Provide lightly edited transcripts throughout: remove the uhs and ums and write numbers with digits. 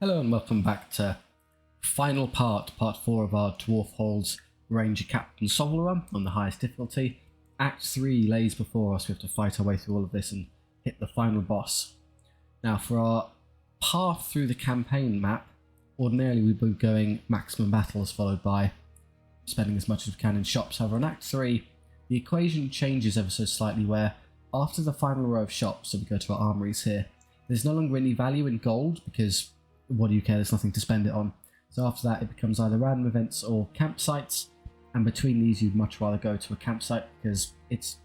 Hello and welcome back to final part 4 of our Dwarf Holds Ranger Captain SOVL run on the highest difficulty. Act 3 lays before us. We have to fight our way through all of this and hit the final boss. Now for our path through the campaign map, ordinarily we'd be going maximum battles followed by spending as much as we can in shops. However, in Act 3 the equation changes ever so slightly, where after the final row of shops, so we go to our armories here, there's no longer any value in gold because what do you care, there's nothing to spend it on. So after that it becomes either random events or campsites, and between these you'd much rather go to a campsite because it's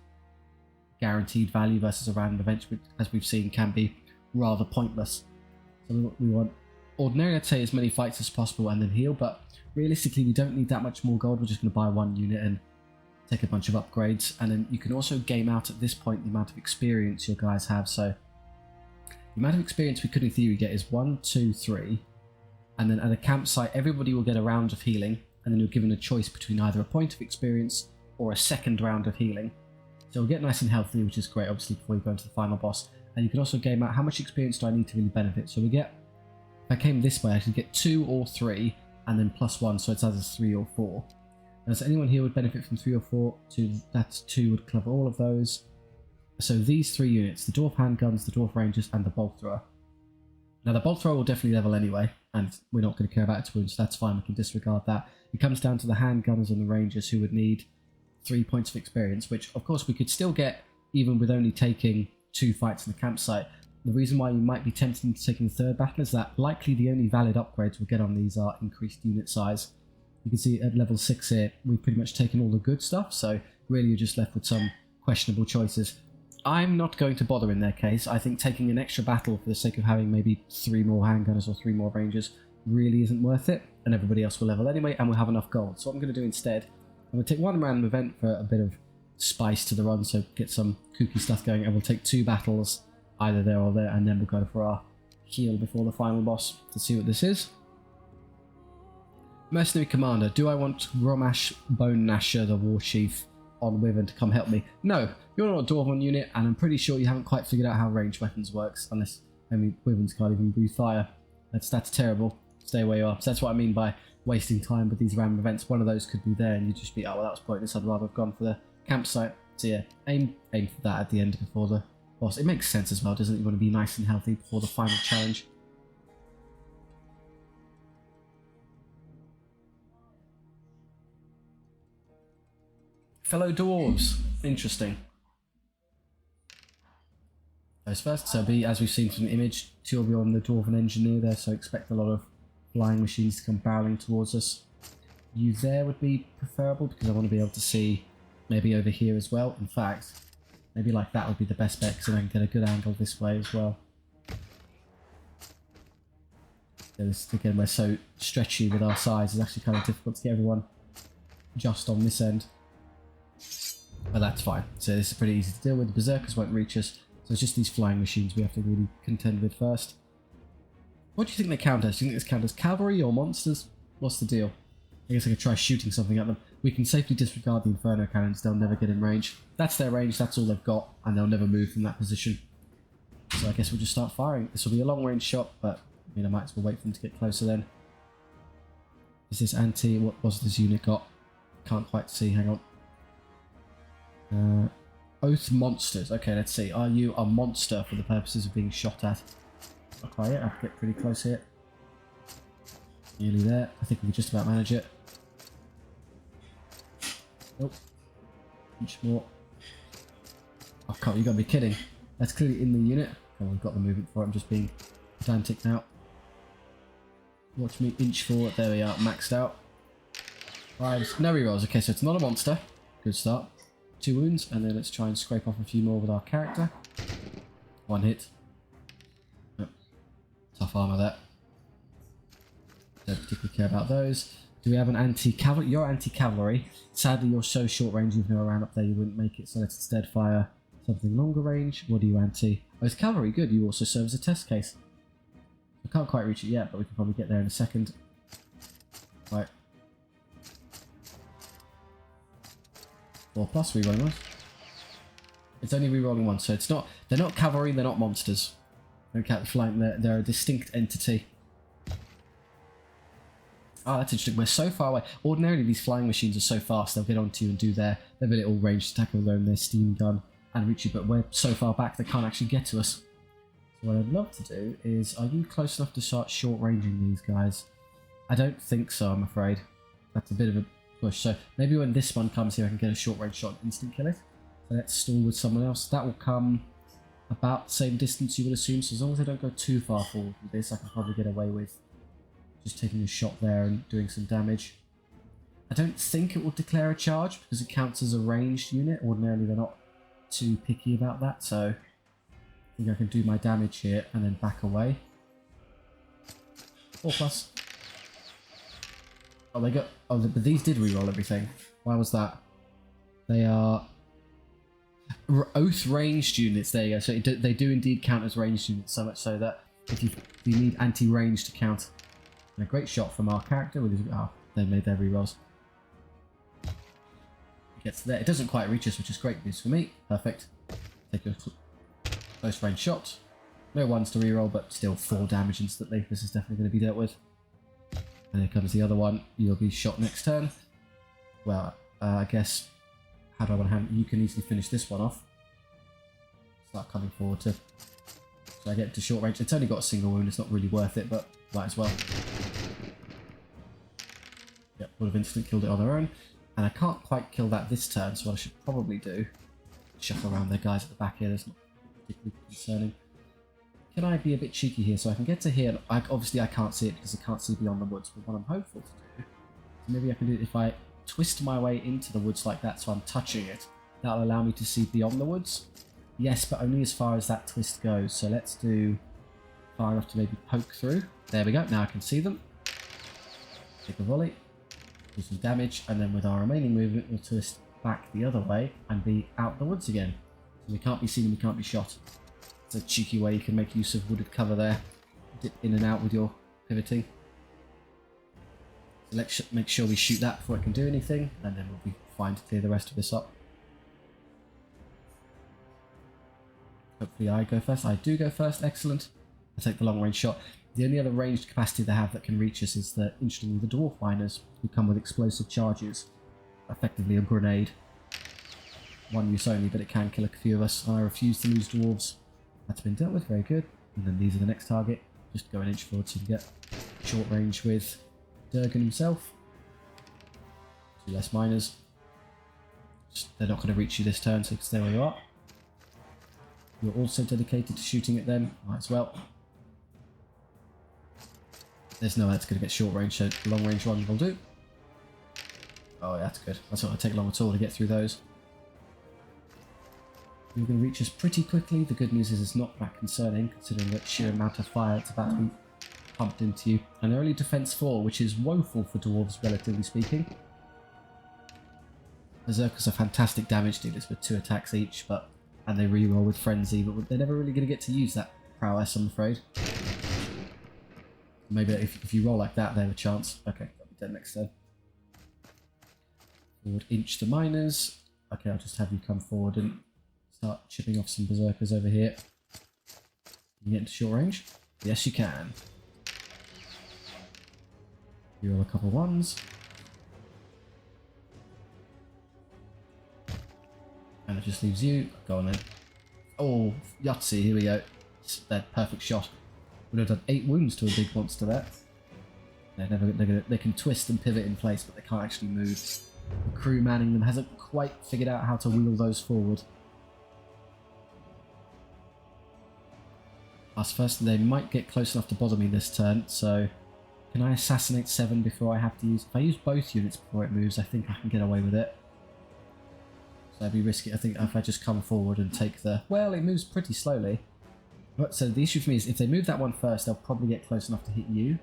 guaranteed value versus a random event, which as we've seen can be rather pointless. So we want ordinarily, I'd say, as many fights as possible and then heal, but realistically we don't need that much more gold. We're just going to buy one unit and take a bunch of upgrades, and then you can also game out at this point the amount of experience your guys have. So the amount of experience we could in theory get is 1, 2, 3, and then at a campsite everybody will get a round of healing, and then you're given a choice between either a point of experience or a second round of healing. So we'll get nice and healthy, which is great obviously before you go into the final boss. And you can also game out how much experience do I need to really benefit. So we get, if I came this way I should get 2 or 3 and then +1, so it's either 3 or 4. And so anyone here would benefit from 3 or 4, that's 2 would cover all of those. So these 3 units, the Dwarf Handguns, the Dwarf Rangers and the Bolt Thrower. Now the Bolt Thrower will definitely level anyway, and we're not going to care about its wounds, so that's fine, we can disregard that. It comes down to the Handgunners and the Rangers, who would need 3 points of experience, which of course we could still get even with only taking 2 fights in the campsite. The reason why you might be tempted into taking the third battle is that likely the only valid upgrades we'll get on these are increased unit size. You can see at level 6 here, we've pretty much taken all the good stuff, so really you're just left with some questionable choices. I'm not going to bother in their case. I think taking an extra battle for the sake of having maybe 3 more handgunners or 3 more rangers really isn't worth it, and everybody else will level anyway and we'll have enough gold. So what I'm going to do instead, I'm going to take one random event for a bit of spice to the run, so get some kooky stuff going, and we'll take 2 battles either there or there, and then we'll go for our heal before the final boss to see what this is. Mercenary Commander. Do I want Gromash Bone Gnasher, the War Chief, on Wyvern to come help me? No, you're not a Dwarven unit, and I'm pretty sure you haven't quite figured out how ranged weapons works, unless, I mean, Wyverns can't even breathe fire. That's terrible. Stay where you are. So that's what I mean by wasting time with these random events. One of those could be there, and you'd just be, oh, well, that was pointless. I'd rather have gone for the campsite. So yeah, aim for that at the end before the boss. It makes sense as well, doesn't it? You want to be nice and healthy before the final challenge. Fellow dwarves. Interesting. Those first. So be, as we've seen from the image, 2 will be on the Dwarven Engineer there, so expect a lot of flying machines to come barreling towards us. You there would be preferable because I want to be able to see maybe over here as well. In fact, maybe like that would be the best bet, because then I can get a good angle this way as well. Again, we're so stretchy with our size, it's actually kind of difficult to get everyone just on this end. But that's fine. So this is pretty easy to deal with. The Berserkers won't reach us. So it's just these flying machines we have to really contend with first. What do you think they count as? Do you think this count as cavalry or monsters? What's the deal? I guess I could try shooting something at them. We can safely disregard the Inferno cannons. They'll never get in range. That's their range. That's all they've got. And they'll never move from that position. So I guess we'll just start firing. This will be a long range shot, but I mean, I might as well wait for them to get closer then. Is this anti? What was this unit got? Can't quite see. Hang on. Oath monsters. Okay, let's see. Are you a monster for the purposes of being shot at? Not quite yet. I have to get pretty close here. Nearly there. I think we can just about manage it. Nope. Inch more. Oh, come on, you gotta be kidding. That's clearly in the unit. Oh, we've got the movement for it. I'm just being pedantic now. Watch me inch forward. There we are. Maxed out. Right. No rerolls. Okay, so it's not a monster. Good start. 2 wounds, and then let's try and scrape off a few more with our character. 1 hit. Oh, tough armor that. Don't particularly care about those. Do we have an anti-cavalry? You're anti-cavalry. Sadly, you're so short range, even though around up there you wouldn't make it, so let's instead fire something longer range. What are you anti? Oh, it's cavalry. Good. You also serve as a test case. I can't quite reach it yet, but we can probably get there in a second. Right. 4+ rerolling once. It's only rerolling once, so it's not. They're not cavalry. They're not monsters. They're a distinct entity. Oh, that's interesting. We're so far away. Ordinarily, these flying machines are so fast, they'll get onto you and do their little ranged attack with their steam gun and reach you, but we're so far back they can't actually get to us. So what I'd love to do is, are you close enough to start short ranging these guys? I don't think so, I'm afraid. That's a bit of a push. So maybe when this one comes here, I can get a short range shot and instant kill it. So let's stall with someone else. That will come about the same distance, you would assume. So as long as I don't go too far forward with this, I can probably get away with just taking a shot there and doing some damage. I don't think it will declare a charge because it counts as a ranged unit. Ordinarily, they're not too picky about that. So I think I can do my damage here and then back away. 4+. Oh, they got. Oh, but these did reroll everything. Why was that? They are oath ranged units. There you go. So they do indeed count as ranged units. So much so that if you need anti-range to count. And a great shot from our character with his. Oh, they made their rerolls. It gets there. It doesn't quite reach us, which is great news for me. Perfect. Take a close range shot. No ones to reroll, but still 4 damage instantly. This is definitely going to be dealt with. And here comes the other one. You'll be shot next turn. Well, I guess, how do I want to handle it? You can easily finish this one off. Start coming forward to... So I get to short range. It's only got a single wound. It's not really worth it, but might as well. Yep, would have instant killed it on their own. And I can't quite kill that this turn, so what I should probably do... Shuffle around their guys at the back here. That's not particularly concerning. Can I be a bit cheeky here so I can get to here? Obviously I can't see it because I can't see beyond the woods, but what I'm hopeful to do, maybe I can do it if I twist my way into the woods like that so I'm touching it. That'll allow me to see beyond the woods. Yes, but only as far as that twist goes. So let's do far enough to maybe poke through. There we go, now I can see them. Take a volley, do some damage, and then with our remaining movement we'll twist back the other way and be out the woods again. So we can't be seen and we can't be shot. It's a cheeky way you can make use of wooded cover there. Dip in and out with your pivoting. So let's make sure we shoot that before it can do anything, and then we'll be fine to clear the rest of this up. Hopefully I go first. I do go first, excellent. I take the long range shot. The only other ranged capacity they have that can reach us is the, interestingly, the dwarf miners, who come with explosive charges. Effectively a grenade. One use only, but it can kill a few of us. I refuse to lose dwarves. That's been dealt with, very good. And then these are the next target. Just go an inch forward so you can get short range with Durgan himself. 2 less miners. They're not going to reach you this turn, so stay where you are. You're also dedicated to shooting at them, might as well. There's no way that's going to get short range, so long range one will do. Oh, yeah, that's good. That's not going to take long at all to get through those. You're going to reach us pretty quickly. The good news is it's not that concerning, considering that sheer amount of fire that's about to be pumped into you. And early defense 4, which is woeful for dwarves, relatively speaking. Berserkers are fantastic damage dealers with 2 attacks each, and they reroll with frenzy, but they're never really going to get to use that prowess, I'm afraid. Maybe if you roll like that, they have a chance. Okay, that'll be dead next turn. Forward inch the miners. Okay, I'll just have you come forward and start chipping off some berserkers over here. Can you get into short range? Yes, you can. You roll a couple ones. And it just leaves you. Go on then. Oh, Yahtzee, here we go. That perfect shot. Would have done 8 wounds to a big monster there. They can twist and pivot in place, but they can't actually move. The crew manning them hasn't quite figured out how to wheel those forward. Us first, they might get close enough to bother me this turn, so can I assassinate 7 before I have to use... If I use both units before it moves, I think I can get away with it. So that'd be risky. I think if I just come forward and take the... Well, it moves pretty slowly. But, so the issue for me is if they move that one first, they'll probably get close enough to hit you.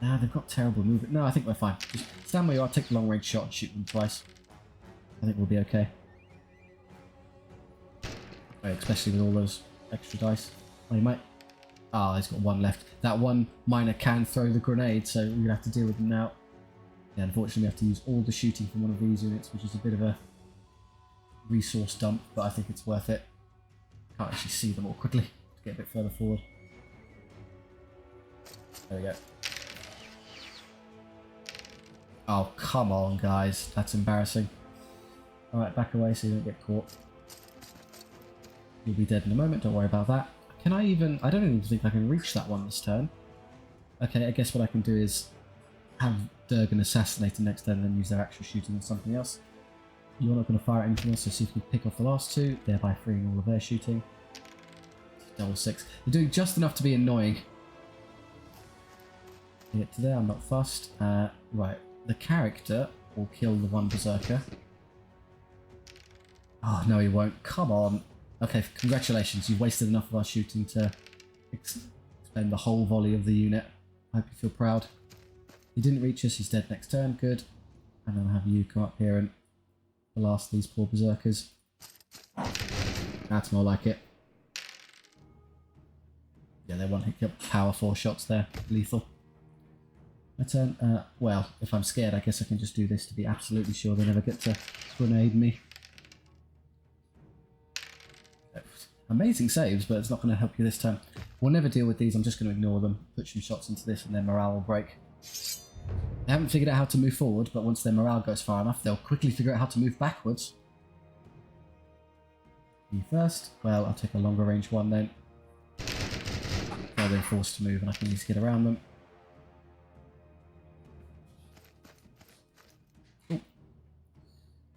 Nah, they've got terrible movement. No, I think we're fine. Just stand where you are, take the long range shot and shoot them twice. I think we'll be okay. Right, especially with all those extra dice. Oh, you might... Ah, he's got 1 left. That one miner can throw the grenade, so we're going to have to deal with him now. Yeah, unfortunately we have to use all the shooting from one of these units, which is a bit of a resource dump, but I think it's worth it. Can't actually see them all quickly. To get a bit further forward. There we go. Oh, come on, guys. That's embarrassing. Alright, back away so you don't get caught. You'll be dead in a moment, don't worry about that. Can I even... I don't even think I can reach that one this turn. Okay, I guess what I can do is have Durgan assassinated next turn and then use their actual shooting on something else. You're not going to fire at anything else, so see if you pick off the last two, thereby freeing all of their shooting. Double six. They're doing just enough to be annoying. Get to there, I'm not fussed. Right, the character will kill the one berserker. Oh, no he won't. Come on. Okay, congratulations. You've wasted enough of our shooting to expend the whole volley of the unit. I hope you feel proud. He didn't reach us. He's dead next turn. Good. And then I'll have you come up here and blast these poor berserkers. That's more like it. Yeah, they one hit power 4 shots there. Lethal. My turn. Well, if I'm scared, I guess I can just do this to be absolutely sure they never get to grenade me. Amazing saves, but it's not going to help you this time. We'll never deal with these. I'm just going to ignore them. Put some shots into this and their morale will break. They haven't figured out how to move forward, but once their morale goes far enough, they'll quickly figure out how to move backwards. You first. Well, I'll take a longer range one then. They're forced to move and I can at least get around them. Ooh.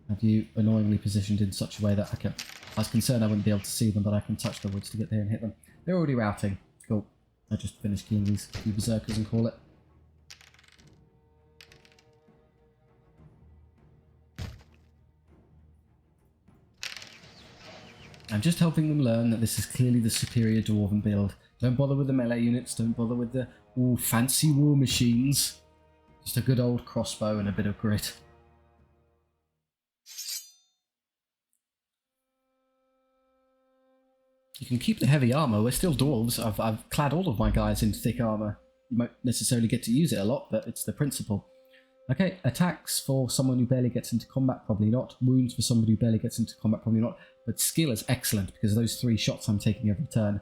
Have you annoyingly positioned in such a way that I was concerned I wouldn't be able to see them, but I can touch the woods to get there and hit them. They're already routing. Cool. I just finished killing these few berserkers and call it. I'm just helping them learn that this is clearly the superior dwarven build. Don't bother with the melee units, don't bother with the fancy war machines. Just a good old crossbow and a bit of grit. You can keep the heavy armour, we're still dwarves. I've clad all of my guys in thick armour. You won't necessarily get to use it a lot, but it's the principle. Okay, attacks for someone who barely gets into combat, probably not. Wounds for somebody who barely gets into combat, probably not. But skill is excellent, because those 3 shots I'm taking every turn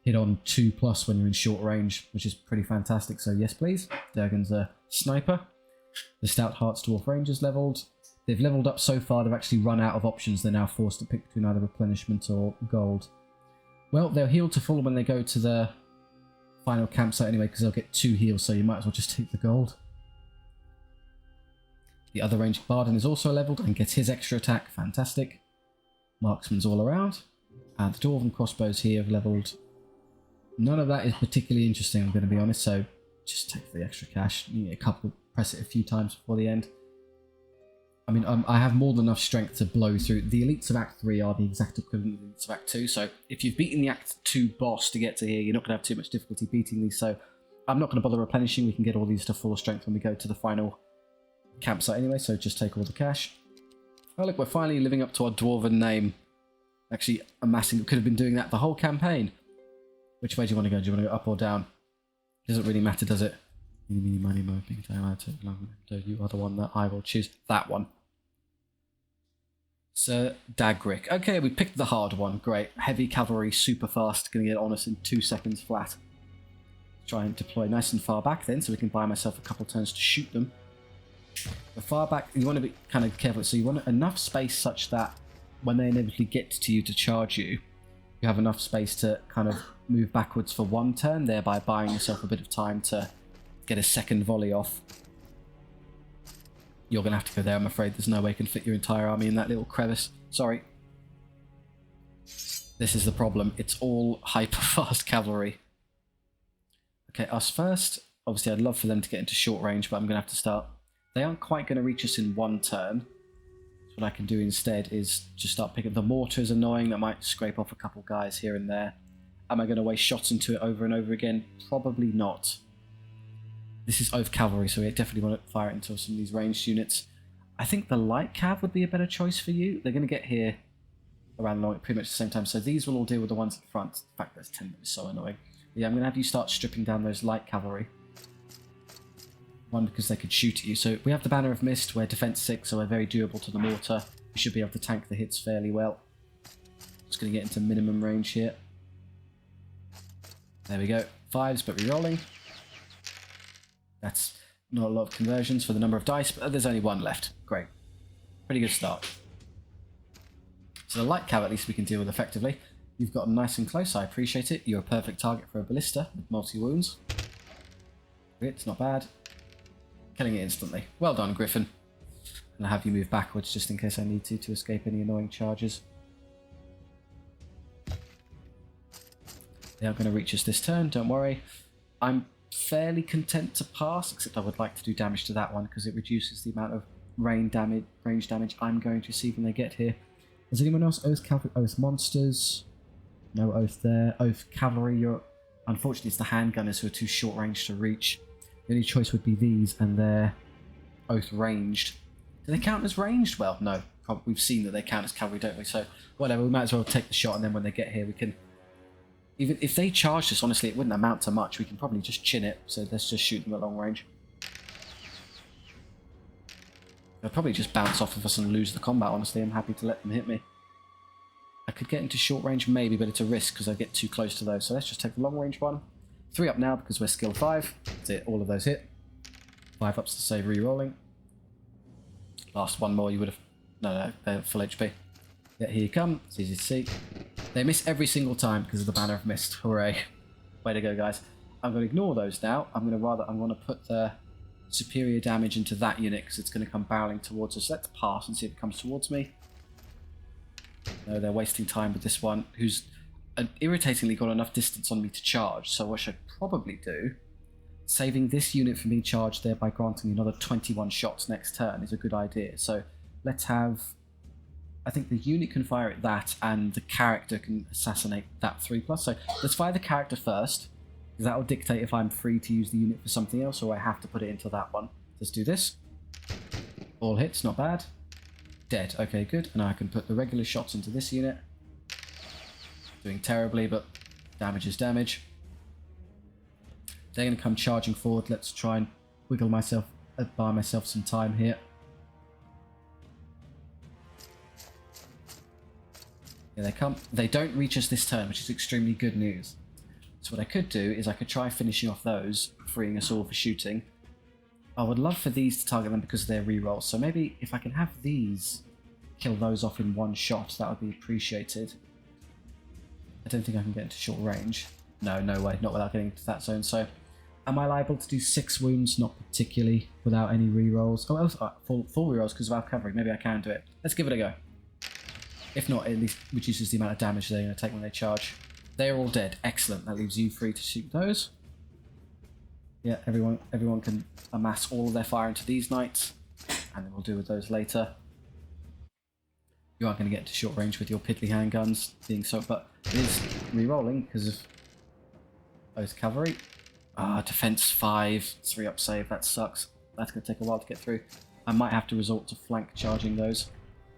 hit on 2+ when you're in short range, which is pretty fantastic. So yes, please. Durgan's a sniper. The Stout Hearts Dwarf Rangers leveled. They've leveled up so far, they've actually run out of options. They're now forced to pick between either replenishment or gold. Well, they'll heal to full when they go to the final campsite anyway, because they'll get 2 heals, so you might as well just take the gold. The other ranged Barden is also leveled and gets his extra attack. Fantastic. Marksman's all around. And the Dwarven Crossbows here have leveled. None of that is particularly interesting, I'm going to be honest, so just take the extra cash. You need a couple, press it a few times before the end. I mean, I have more than enough strength to blow through. The elites of Act 3 are the exact equivalent of the elites of Act 2, so if you've beaten the Act 2 boss to get to here, you're not going to have too much difficulty beating these, so I'm not going to bother replenishing. We can get all these to full strength when we go to the final campsite anyway, so just take all the cash. Oh look, we're finally living up to our dwarven name. Actually amassing, we could have been doing that the whole campaign. Which way do you want to go? Do you want to go up or down? Doesn't really matter, does it? Money, moping, you are the one that I will choose. That one. Sir Dagrick. Okay, we picked the hard one. Great. Heavy cavalry, super fast. Going to get on us in 2 seconds flat. Try and deploy nice and far back then, so we can buy myself a couple turns to shoot them. The far back, you want to be kind of careful. So you want enough space such that when they inevitably get to you to charge you, you have enough space to kind of move backwards for 1 turn, thereby buying yourself a bit of time to get a second volley off. You're going to have to go there, I'm afraid. There's no way you can fit your entire army in that little crevice. Sorry. This is the problem. It's all hyper-fast cavalry. Okay, us first. Obviously, I'd love for them to get into short range, but I'm going to have to start. They aren't quite going to reach us in 1 turn. So what I can do instead is just start picking... The mortar is annoying. That might scrape off a couple guys here and there. Am I going to waste shots into it over and over again? Probably not. This is Oath Cavalry, so we definitely want to fire it into some of these ranged units. I think the light cav would be a better choice for you. They're going to get here around pretty much the same time, so these will all deal with the ones in front. In fact, there's 10 that is so annoying. But yeah, I'm going to have you start stripping down those light cavalry. 1, because they could shoot at you. So we have the Banner of Mist, we're defense 6, so we're very doable to the mortar. We should be able to tank the hits fairly well. Just going to get into minimum range here. There we go. 5s, but re-rolling. That's Not a lot of conversions for the number of dice, but there's only one left. Great. Pretty good start. So the light cav at least we can deal with effectively. You've gotten nice and close, I appreciate it. You're a perfect target for a ballista with multi-wounds. It's not bad. Killing it instantly. Well done, Griffin. And I'll have you move backwards just in case I need to escape any annoying charges. They are going to reach us this turn, don't worry. I'm fairly content to pass, except I would like to do damage to that one because it reduces the amount of range damage I'm going to receive when they get here. Does anyone else oath cavalry, oath monsters? No oath there. Oath cavalry, you're... Unfortunately, it's the handgunners who are too short range to reach. The only choice would be these, and they're oath ranged. Do they count as ranged? Well, no. We've seen that they count as cavalry, don't we? So, whatever, we might as well take the shot, and then when they get here, we can... Even if they charged us, honestly, it wouldn't amount to much. We can probably just chin it, so let's just shoot them at long range. They'll probably just bounce off of us and lose the combat, honestly. I'm happy to let them hit me. I could get into short range maybe, but it's a risk because I get too close to those. So let's just take the long range one. 3 up now because we're skill 5. That's it, all of those hit. 5 ups to save re-rolling. Last one more you would have... No, they're full HP. Yeah, here you come. It's easy to see. They miss every single time because of the Banner of Mist. Hooray. Way to go, guys. I'm going to ignore those now. I'm going to put the superior damage into that unit because it's going to come barreling towards us. Let's pass and see if it comes towards me. No, they're wasting time with this one, who's irritatingly got enough distance on me to charge. So what I should probably do, saving this unit from being charged there by granting another 21 shots next turn is a good idea. So let's have... I think the unit can fire at that, and the character can assassinate that 3+. So let's fire the character first, because that will dictate if I'm free to use the unit for something else, or I have to put it into that one. Let's do this. All hits, not bad. Dead, okay, good. And now I can put the regular shots into this unit. Doing terribly, but damage is damage. They're going to come charging forward. Let's try and wiggle myself, buy myself some time here. Here they come. They don't reach us this turn, which is extremely good news. So what I could do is I could try finishing off those, freeing us all for shooting. I would love for these to target them because of their rerolls. So maybe if I can have these kill those off in one shot, that would be appreciated. I don't think I can get into short range. No, no way. Not without getting into that zone. So am I liable to do 6 wounds? Not particularly, without any rerolls. Oh, full rerolls because of our covering. Maybe I can do it. Let's give it a go. If not, it at least reduces the amount of damage they're going to take when they charge. They are all dead. Excellent. That leaves you free to shoot those. Yeah, everyone can amass all of their fire into these knights, and then we'll deal with those later. You aren't going to get into short range with your piddly handguns being so, but it is re-rolling because of both cavalry. Defense 5, 3 up save. That sucks. That's going to take a while to get through. I might have to resort to flank charging those.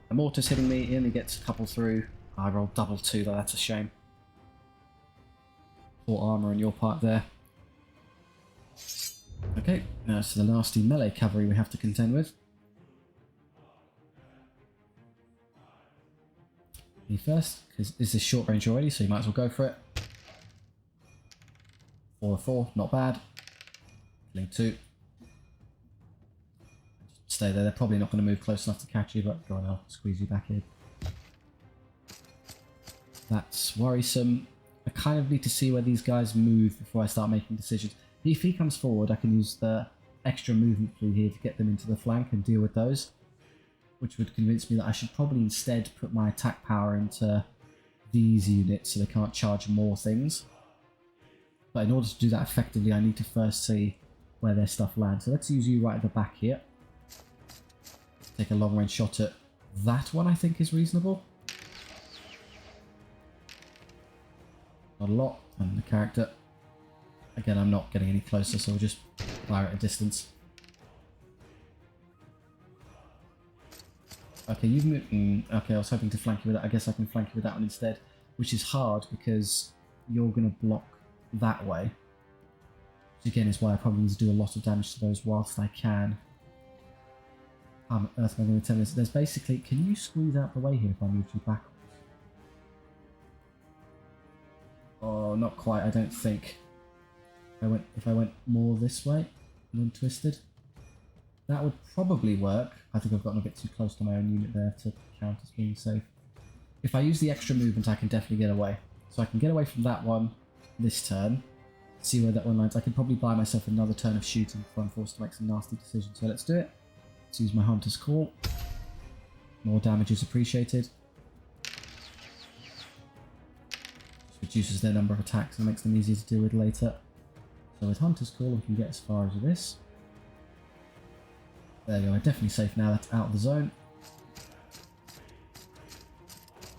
The mortar's hitting me. He only gets a couple through. I rolled double 2 though. That's a shame. Poor armor on your part there. Okay, now to the nasty melee cavalry we have to contend with. Me first, because this is short range already, so you might as well go for it. 4-4, not bad. Killing 2. Stay there, they're probably not going to move close enough to catch you, but go on, I'll squeeze you back in. That's worrisome. I kind of need to see where these guys move before I start making decisions. If he comes forward, I can use the extra movement through here to get them into the flank and deal with those, which would convince me that I should probably instead put my attack power into these units so they can't charge more things. But in order to do that effectively, I need to first see where their stuff lands. So let's use you right at the back here. Take a long range shot at that one, I think is reasonable. Not a lot, and the character... Again, I'm not getting any closer, so we'll just fire at a distance. Okay, you've moved... okay, I was hoping to flank you with that. I guess I can flank you with that one instead, which is hard because you're going to block that way. Which again is why I probably need to do a lot of damage to those whilst I can. How on earth am I going to tell this? There's basically... Can you squeeze out the way here if I move you backwards? Oh, not quite, I don't think. If I went more this way and then twisted. That would probably work. I think I've gotten a bit too close to my own unit there to count as being safe. If I use the extra movement, I can definitely get away. So I can get away from that one this turn. See where that one lands. I can probably buy myself another turn of shooting before I'm forced to make some nasty decisions. So let's do it. Let's use my Hunter's Call. More damage is appreciated. Just reduces their number of attacks and makes them easier to deal with later. So with Hunter's Call, we can get as far as this. There you go, we're definitely safe now. That's out of the zone.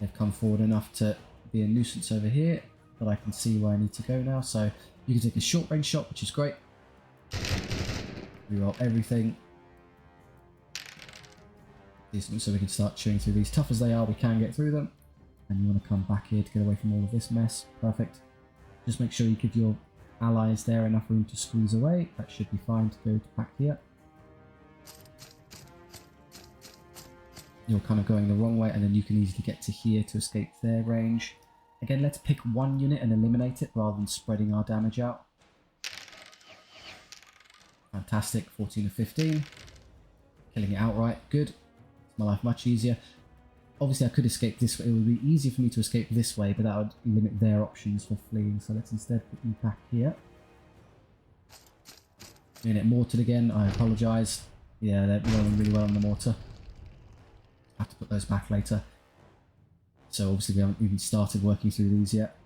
They've come forward enough to be a nuisance over here, but I can see where I need to go now. So you can take a short range shot, which is great. Reroll everything. Decent, so we can start chewing through these. Tough as they are, we can get through them. And you want to come back here to get away from all of this mess. Perfect. Just make sure you give your allies there enough room to squeeze away. That should be fine to go back here. You're kind of going the wrong way, and then you can easily get to here to escape their range. Again, let's pick one unit and eliminate it rather than spreading our damage out. Fantastic, 14 of 15. Killing it outright, good. Makes my life much easier. Obviously I could escape this way. It would be easier for me to escape this way, but that would limit their options for fleeing. So let's instead put you back here. Unit mortared again, I apologise. Yeah, they're rolling really well on the mortar. Have to put those back later. So obviously we haven't even started working through these yet.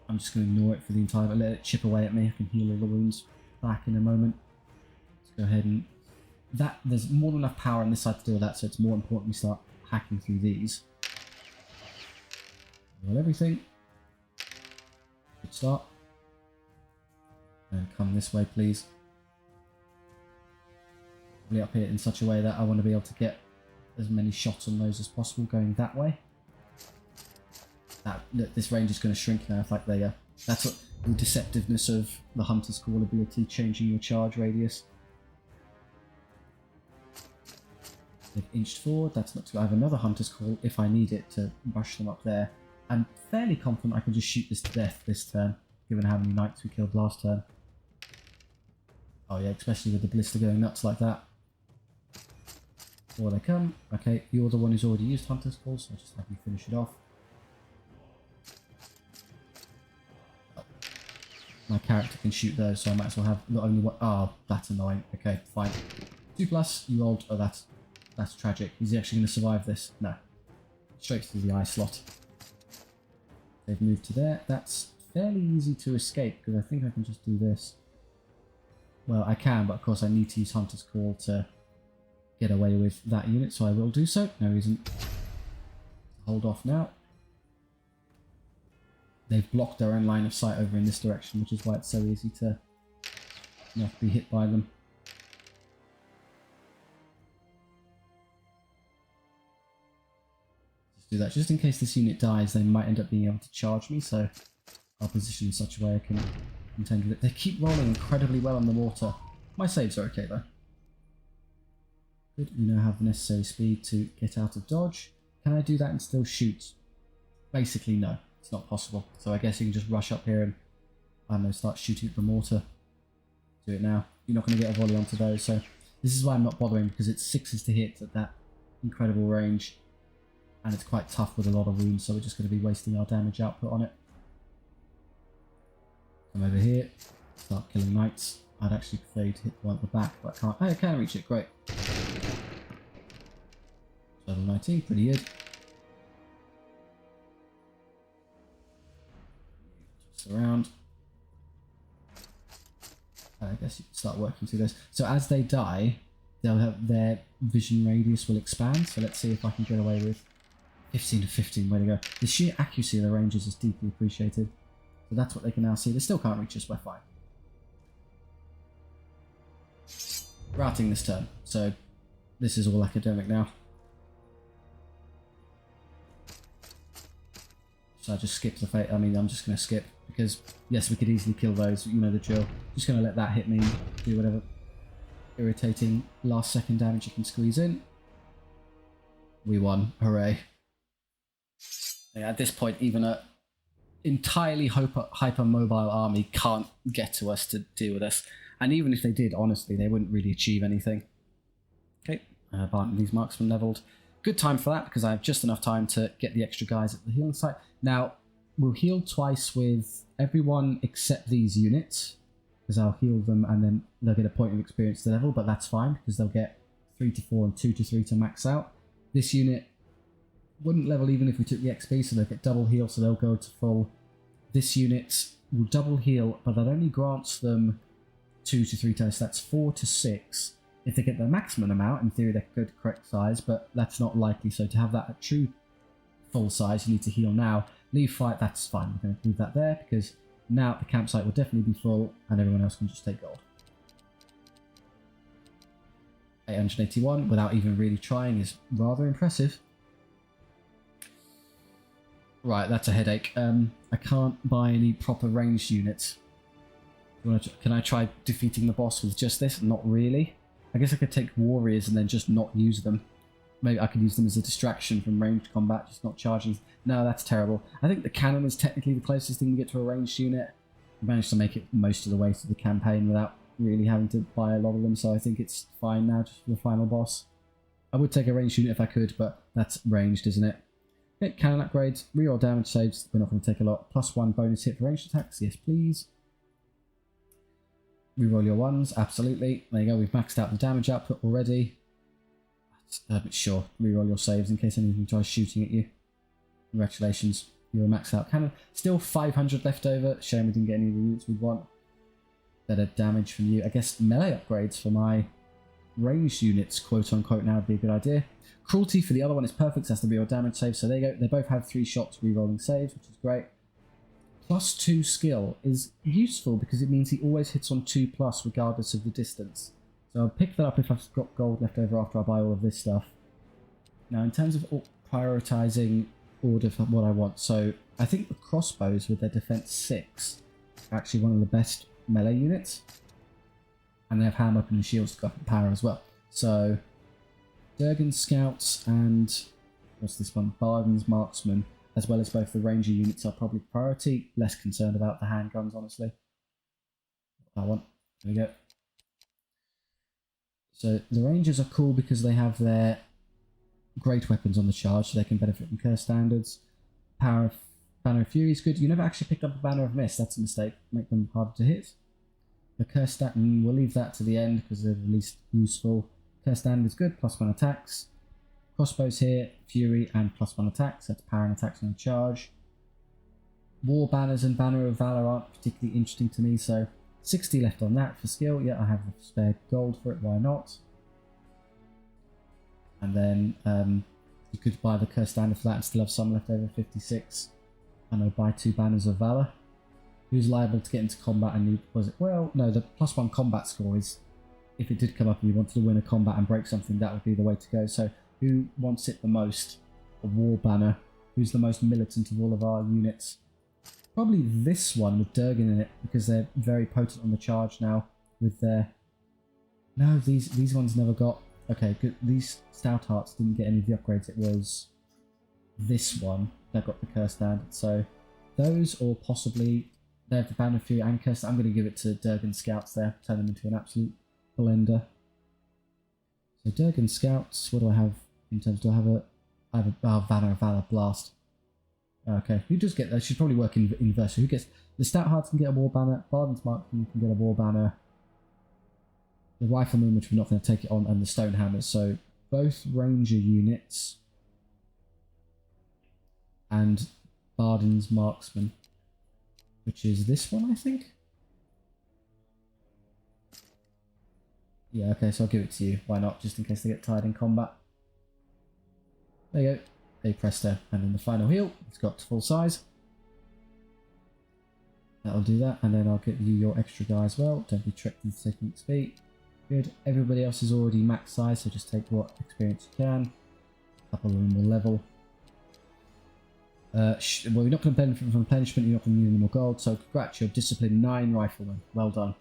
I'm just going to ignore it for the entire, but let it chip away at me. I can heal all the wounds back in a moment. Let's go ahead and there's more than enough power on this side to deal with that, so it's more important we start hacking through these. Roll everything. Good start. And come this way, please. Probably up here in such a way that I want to be able to get as many shots on those as possible going that way. This range is going to shrink now. Like there you go. That's what the deceptiveness of the Hunter's Call ability, changing your charge radius. They've inched forward. That's not too. I have another Hunter's Call if I need it to rush them up there. I'm fairly confident I can just shoot this to death this turn, given how many knights we killed last turn. Oh yeah, especially with the ballista going nuts like that. Before they come. Okay, you're the one who's already used Hunter's Call, so I'll just have you finish it off. My character can shoot those, so I might as well have not only one. Oh, that's annoying. Okay, fine. 2+, you rolled. Oh, that's tragic. Is he actually going to survive this? No. Straight through the eye slot. They've moved to there. That's fairly easy to escape, because I think I can just do this. Well, I can, but of course I need to use Hunter's Call to get away with that unit, so I will do so. No reason to hold off now. They've blocked their own line of sight over in this direction, which is why it's so easy to not be hit by them. Just do that. Just in case this unit dies, they might end up being able to charge me, so I'll position in such a way I can contend with it. They keep rolling incredibly well on the mortar. My saves are okay though. Good, we now have the necessary speed to get out of dodge. Can I do that and still shoot? Basically no. It's not possible. So I guess you can just rush up here and, I don't know, start shooting at the mortar. Do it now. You're not going to get a volley onto those. So this is why I'm not bothering, because it's 6s to hit at that incredible range. And it's quite tough with a lot of wounds, so we're just going to be wasting our damage output on it. Come over here. Start killing knights. I'd actually prefer you to hit the one at the back, but I can't. Oh, I can reach it. Great. Level 19. Pretty good. Around. I guess you can start working through this. So as they die, they'll have their vision radius will expand. So let's see if I can get away with 15 to 15. Way to go. The sheer accuracy of the ranges is deeply appreciated. So that's what they can now see. They still can't reach us. We're fine. Routing this turn. So this is all academic now. So I just skip the fate. I mean, I'm just going to skip. Because, yes, we could easily kill those, you know the drill. Just going to let that hit me, do whatever irritating last second damage you can squeeze in. We won. Hooray. Yeah, at this point, even a entirely hyper-mobile army can't get to us to deal with us. And even if they did, honestly, they wouldn't really achieve anything. These marksmen leveled. Good time for that because I have just enough time to get the extra guys at the healing site. Now, we'll heal twice with everyone except these units, because I'll heal them and then they'll get a point of experience to level, but that's fine because they'll get 3 to 4 and 2 to 3 to max out. This unit wouldn't level even if we took the XP, so they'll get double heal, so they'll go to full. This unit will double heal, but that only grants them 2 to 3 times, so that's 4 to 6. If they get their maximum amount, in theory they're good correct size, but that's not likely, so to have that at true full size, you need to heal now. Leave fight, that's fine. We're going to leave that there, because now the campsite will definitely be full, and everyone else can just take gold. 881, without even really trying, is rather impressive. Right, that's a headache. I can't buy any proper ranged units. Can I try defeating the boss with just this? Not really. I guess I could take warriors and then just not use them. Maybe I could use them as a distraction from ranged combat, just not charging. No, that's terrible. I think the cannon is technically the closest thing we get to a ranged unit. I managed to make it most of the way through the campaign without really having to buy a lot of them, so I think it's fine now just for the final boss. I would take a ranged unit if I could, but that's ranged, isn't it? Okay, cannon upgrades, reroll damage saves, we're not going to take a lot. +1 bonus hit for ranged attacks, yes please. Reroll your ones, absolutely. There you go, we've maxed out the damage output already. Sure, reroll your saves in case anything tries shooting at you. Congratulations, you're a maxed out cannon. Still 500 left over, shame we didn't get any of the units we'd want. Better damage from you. I guess melee upgrades for my ranged units, quote unquote, now would be a good idea. Cruelty for the other one is perfect, so that's the reroll damage save, so there you go. They both have 3 shots rerolling saves, which is great. +2 skill is useful because it means he always hits on 2+ regardless of the distance. So I'll pick that up if I've got gold left over after I buy all of this stuff. Now in terms of prioritizing order for what I want, so I think the crossbows with their defense 6 are actually one of the best melee units. And they have hand weapon and shields got power as well. So Durgan scouts and what's this one? Barden's marksman, as well as both the ranger units, are probably priority. Less concerned about the handguns, honestly. That one. There we go. So the rangers are cool because they have their great weapons on the charge, so they can benefit from curse standards. Banner of Fury is good. You never actually picked up a Banner of Mist. That's a mistake. Make them harder to hit. The curse stat, we'll leave that to the end because they're the least useful. Curse standard is good. +1 attacks. Crossbows here, Fury, and +1 attacks. That's power and attacks on a charge. War banners and Banner of Valor aren't particularly interesting to me, so 60 left on that for skill. Yeah, I have spare gold for it, why not? And then you could buy the curse standard for that and still have some left over, 56. And I'll buy 2 Banners of Valor. Who's liable to get into combat and need, was it? Well, no, the +1 combat score is, if it did come up and you wanted to win a combat and break something, that would be the way to go. So who wants it the most? A war banner. Who's the most militant of all of our units? Probably this one with Durgan in it, because they're very potent on the charge now with their... No, these ones never got... Okay, good. These Stout Hearts didn't get any of the upgrades. It was this one that got the curse standard. So those, or possibly they have the Banner of Fury and curse. I'm going to give it to Durgan Scouts there. Turn them into an absolute blender. So Durgan Scouts, what do I have in terms? Do I have a Banner of Valor Blast? Okay, who does get that? Should probably work in inverse. Who gets the Stout Hearts can get a war banner, Barden's Marksman can get a war banner, the Rifleman, which we're not going to take it on, and the Stonehammers. So both Ranger units and Barden's Marksman, which is this one, I think. Yeah, okay, so I'll give it to you. Why not? Just in case they get tired in combat. There you go. Hey presto. And then the final heal. It's got to full size. That'll do that. And then I'll give you your extra guy as well. Don't be tricked into taking XP. Good. Everybody else is already max size, so just take what experience you can. A couple of them will level. Well, you're not going to benefit from replenishment. You're not going to need any more gold. So congrats, you're Discipline 9 Rifleman. Well done.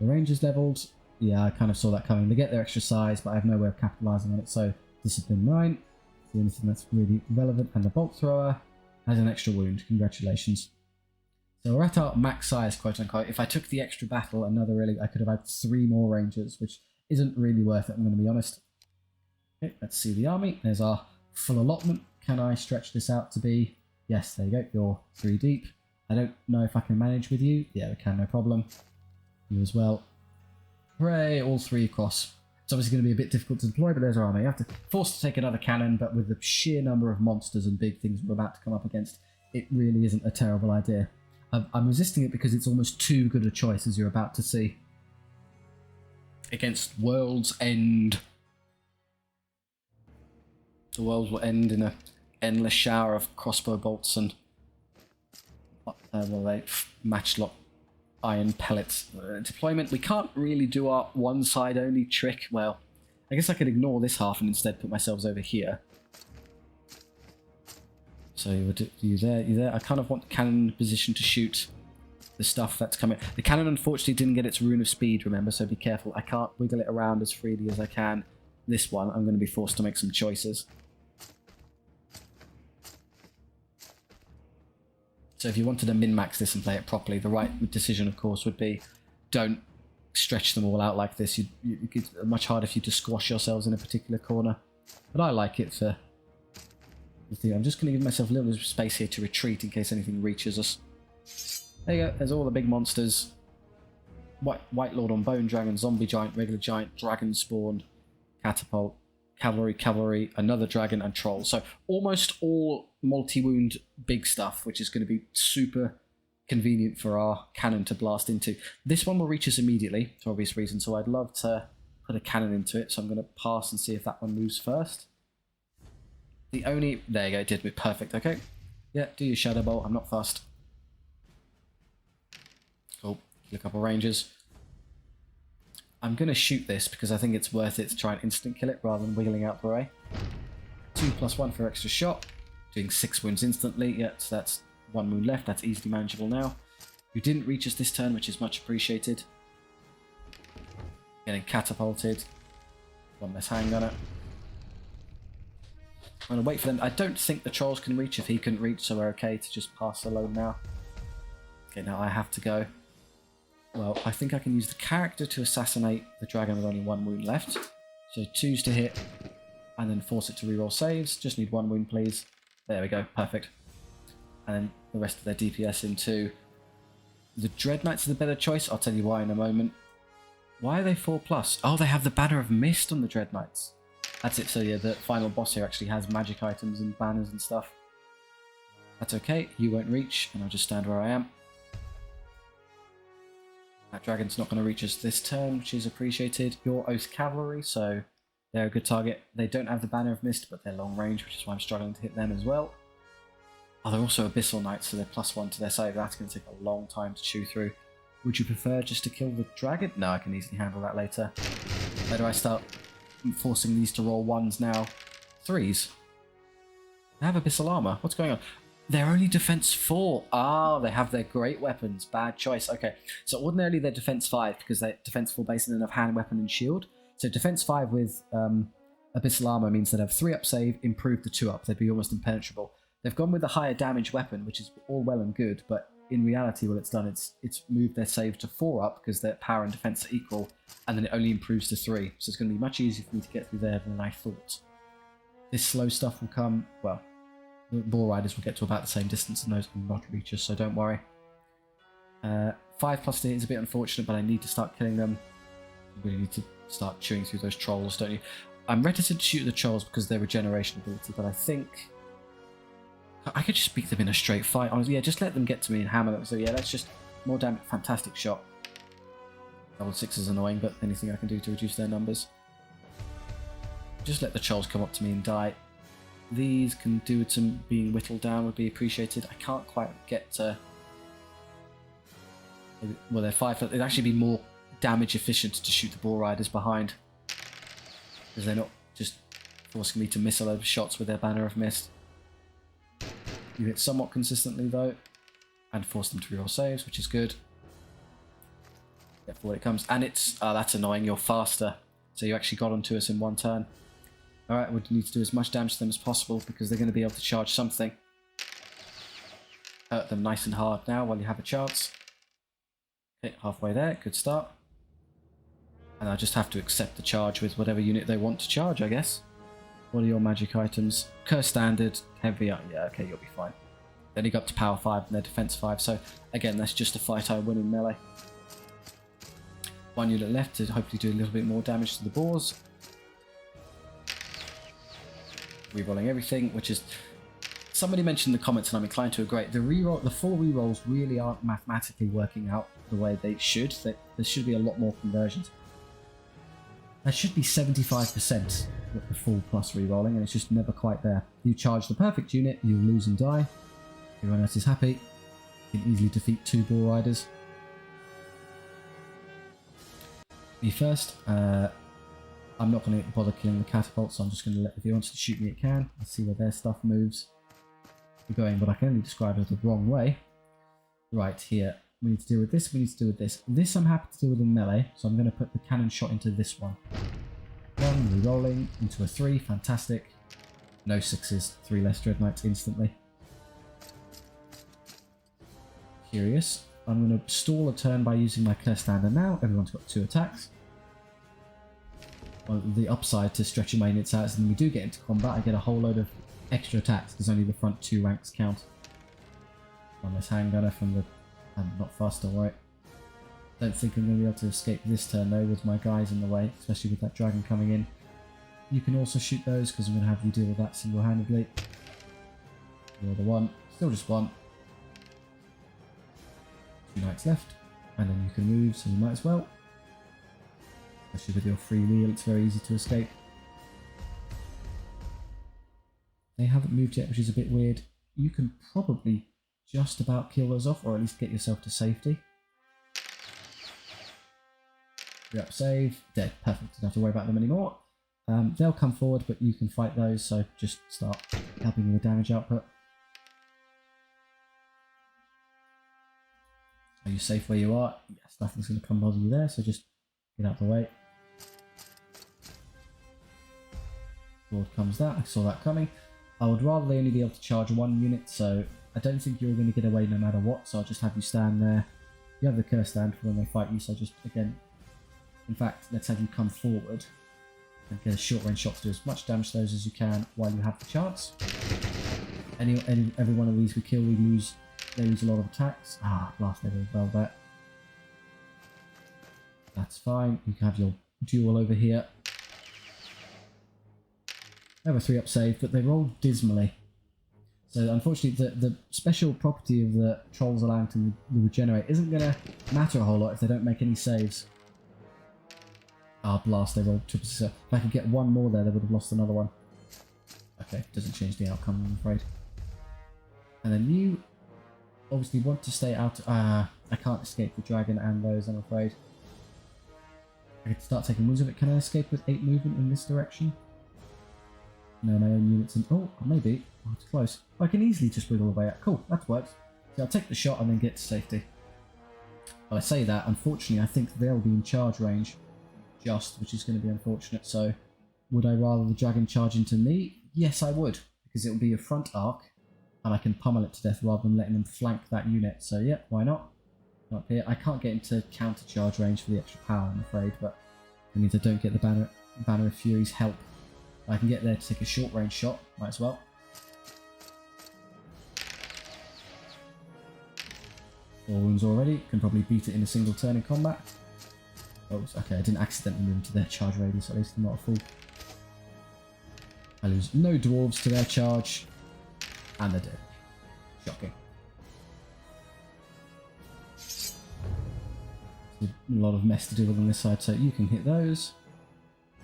The Rangers leveled. Yeah, I kind of saw that coming. They get their extra size, but I have no way of capitalising on it. So Discipline 9. The only thing that's really relevant. And the Bolt Thrower has an extra wound. Congratulations. So we're at our max size, quote unquote. If I took the extra battle, I could have had 3 more Rangers, which isn't really worth it, I'm going to be honest. Okay, let's see the army. There's our full allotment. Can I stretch this out to be... Yes, there you go. You're 3 deep. I don't know if I can manage with you. Yeah, we can, no problem. You as well. Hooray, all 3 across. It's obviously going to be a bit difficult to deploy, but there's our army. You have to force to take another cannon, but with the sheer number of monsters and big things we're about to come up against, it really isn't a terrible idea. I'm resisting it because it's almost too good a choice, as you're about to see. Against World's End. The world will end in an endless shower of crossbow bolts and matchlock iron pellets. Deployment, we can't really do our one-side only trick. Well, I guess I could ignore this half and instead put myself over here. So you there. I kind of want the cannon in position to shoot the stuff that's coming. The cannon unfortunately didn't get its rune of speed, remember, so be careful. I can't wiggle it around as freely as I can. This one, I'm going to be forced to make some choices. So if you wanted to min-max this and play it properly, the right decision, of course, would be don't stretch them all out like this. It's much harder for you to squash yourselves in a particular corner. But I like it for the thing. I'm just going to give myself a little bit of space here to retreat in case anything reaches us. There you go. There's all the big monsters. White Lord on Bone Dragon, Zombie Giant, Regular Giant, Dragon Spawn, Catapult, Cavalry, another Dragon, and Troll. So almost all multi-wound big stuff, which is going to be super convenient for our cannon to blast into. This one will reach us immediately, for obvious reasons, so I'd love to put a cannon into it, so I'm going to pass and see if that one moves first. There you go, it did me perfect, okay. Yeah, do your Shadow Bolt, I'm not fussed. Cool, kill a couple rangers. I'm going to shoot this because I think it's worth it to try and instant kill it rather than wiggling out the way. 2+1 for extra shot. Doing 6 wounds instantly. Yeah, so that's 1 wound left. That's easily manageable now. You didn't reach us this turn, which is much appreciated. Getting catapulted. 1 less handgunner. I'm going to wait for them. I don't think the trolls can reach if he couldn't reach, so we're okay to just pass alone now. Okay, now I have to go. Well, I think I can use the character to assassinate the dragon with only 1 wound left. So 2s to hit, and then force it to reroll saves. Just need 1 wound, please. There we go, perfect. And then the rest of their DPS into... The Dread Knights are the better choice. I'll tell you why in a moment. Why are they 4+? Oh, they have the Banner of Mist on the Dread Knights. That's it, so yeah, the final boss here actually has magic items and banners and stuff. That's okay, you won't reach, and I'll just stand where I am. That dragon's not going to reach us this turn, which is appreciated. Your Oath Cavalry, so they're a good target. They don't have the Banner of Mist, but they're long range, which is why I'm struggling to hit them as well. Oh, they're also Abyssal Knights, so they're +1 to their save. That's going to take a long time to chew through. Would you prefer just to kill the dragon? No, I can easily handle that later. Where do I start forcing these to roll 1s now? 3s. They have Abyssal Armor. What's going on? They're only defense 4. Ah, they have their great weapons. Bad choice. Okay, so ordinarily they're defense 5 because they're defense 4 based on enough hand, weapon, and shield. So defense 5 with Abyssal Armor means they'd have 3-up save, improve the 2-up. They'd be almost impenetrable. They've gone with a higher damage weapon, which is all well and good, but in reality what it's done, it's moved their save to 4-up because their power and defense are equal, and then it only improves to 3. So it's going to be much easier for me to get through there than I thought. This slow stuff will come, well, the Boar Riders will get to about the same distance and those will not reach us, so don't worry. 5+ to hit is a bit unfortunate, but I need to start killing them. I really need to start chewing through those trolls, don't you? I'm reticent to shoot the trolls because of their regeneration ability, but I think I could just beat them in a straight fight. Honestly, yeah, just let them get to me and hammer them. So yeah, that's just more damage. Fantastic shot. Double 6 is annoying, but anything I can do to reduce their numbers. Just let the trolls come up to me and die. These can do with some being whittled down, would be appreciated. I can't quite get to... Well, they're 5. It'd actually be more damage efficient to shoot the Boar Riders behind, because they're not just forcing me to miss a load of shots with their Banner of Mist. You hit somewhat consistently though, and force them to reroll saves, which is good. Get for what it comes, and it's that's annoying. You're faster, so you actually got onto us in 1 turn. All right, we need to do as much damage to them as possible because they're going to be able to charge something. Hurt them nice and hard now while you have a chance. Okay, halfway there, good start. And I just have to accept the charge with whatever unit they want to charge, I guess. What are your magic items? Curse standard, heavy, yeah, okay, you'll be fine. Then you got up to power 5 and their defense 5, so again, that's just a fight I win in melee. One unit left to hopefully do a little bit more damage to the boars. Rerolling everything, which is... Somebody mentioned in the comments, and I'm inclined to agree, the full rerolls really aren't mathematically working out the way they should. There should be a lot more conversions. There should be 75% with the full plus rerolling, and it's just never quite there. You charge the perfect unit, you lose and die. Everyone else is happy. You can easily defeat 2 boar riders. Me first. I'm not going to bother killing the catapult, so I'm just going to let, if he wants to shoot me, it can. Let's see where their stuff moves. We're going what I can only describe as the wrong way. Right, here. We need to deal with this, we need to deal with this. This I'm happy to deal with in melee, so I'm going to put the cannon shot into this one. 1, re-rolling, into a 3, fantastic. No 6s, 3 less dread knights instantly. Curious. I'm going to stall a turn by using my curse standard now. Everyone's got 2 attacks. Well, the upside to stretching my units out is when we do get into combat, I get a whole load of extra attacks because only the front 2 ranks count. One less handgunner from the... I'm not fast, alright. Don't think I'm going to be able to escape this turn though with my guys in the way, especially with that dragon coming in. You can also shoot those because I'm going to have you deal with that single-handedly. You're the one. Still just 1. 2 knights left. And then you can move, so you might as well. Especially with your free wheel, it's very easy to escape. They haven't moved yet, which is a bit weird. You can probably just about kill those off, or at least get yourself to safety. You're up, save, dead, perfect, don't have to worry about them anymore. They'll come forward, but you can fight those, so just start helping with the damage output. Are you safe where you are? Yes, nothing's going to come bother you there, so just get out of the way. Forward comes that, I saw that coming. I would rather they only be able to charge 1 unit, so I don't think you're going to get away no matter what, so I'll just have you stand there. You have the curse stand for when they fight you, so just, again, in fact, let's have you come forward and get a short range shot to do as much damage to those as you can while you have the chance. Every one of these we kill, they lose a lot of attacks. Ah, blast level velvet. That's fine, you can have your duel over here. I have a 3-up save, but they rolled dismally. So unfortunately, the special property of the trolls allowing to regenerate isn't going to matter a whole lot if they don't make any saves. Ah, blast, they rolled triple success. If I could get 1 more there, they would have lost another one. Okay, doesn't change the outcome, I'm afraid. And then you obviously want to stay out. I can't escape the dragon and those, I'm afraid. I could start taking wounds of it. Can I escape with 8 movement in this direction? No, my own units in... Oh, maybe. Oh, it's close. I can easily just wiggle away out. Cool, that works. So I'll take the shot and then get to safety. Well, I say that, unfortunately, I think they'll be in charge range. Which is going to be unfortunate. So, would I rather the dragon charge into me? Yes, I would. Because it'll be a front arc. And I can pummel it to death rather than letting them flank that unit. So yeah, why not? Up here. I can't get into counter charge range for the extra power, I'm afraid. But it means I don't get the Banner of Fury's help. I can get there to take a short range shot, might as well. 4 wounds already, can probably beat it in a single turn in combat. Oh, okay, I didn't accidentally move into their charge radius, at least I'm not a fool. I lose no dwarves to their charge, and they're dead. Shocking. A lot of mess to do with on this side, so you can hit those.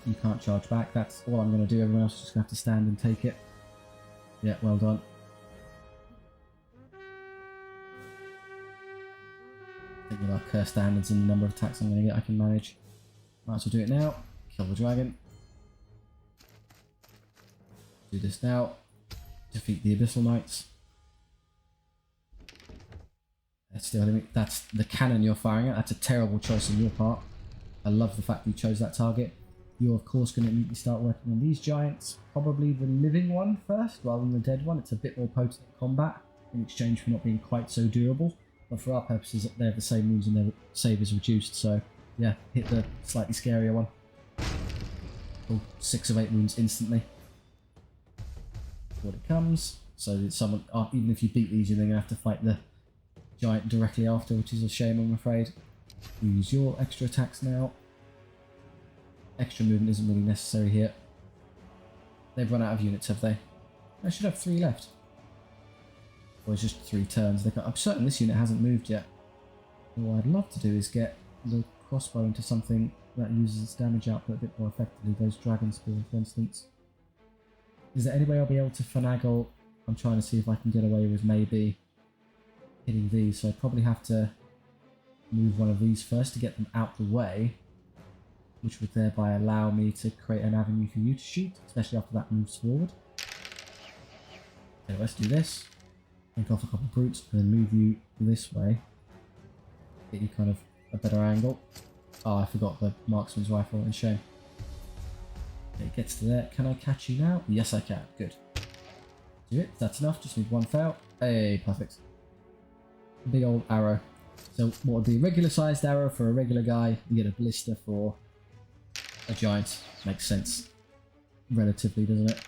You can't charge back, that's all I'm going to do, everyone else is just going to have to stand and take it. Yeah, well done. I think with our curse standards and the number of attacks I'm going to get, I can manage. Might as well do it now. Kill the dragon. Do this now. Defeat the Abyssal Knights. That's the cannon you're firing at. That's a terrible choice on your part. I love the fact that you chose that target. You're of course going to need to start working on these giants. Probably the living one first, rather than the dead one. It's a bit more potent in combat, in exchange for not being quite so durable. But for our purposes, they have the same moves and their save is reduced. So yeah, hit the slightly scarier one. Oh, 6 of 8 wounds instantly. before it comes. So that someone, even if you beat these, you're then going to have to fight the giant directly after, which is a shame, I'm afraid. You use your extra attacks now. Extra movement isn't really necessary here. They've run out of units, have they? I should have 3 left. Or it's just 3 turns. I'm certain this unit hasn't moved yet. What I'd love to do is get the crossbow into something that uses its damage output a bit more effectively. Those dragon spears, for instance. Is there any way I'll be able to finagle? I'm trying to see if I can get away with maybe hitting these. So I probably have to move one of these first to get them out the way, which would thereby allow me to create an avenue for you to shoot, especially after that moves forward. Okay, let's do this. Take off a couple of brutes and then move you this way. Get you kind of a better angle. Oh, I forgot the marksman's rifle, and shame. Okay, it gets to there. Can I catch you now? Yes, I can. Good. Do it. That's enough. Just need 1 fail. Hey, perfect. Big old arrow. So what would be a regular sized arrow for a regular guy, you get a blister for a giant. Makes sense. Relatively, doesn't it?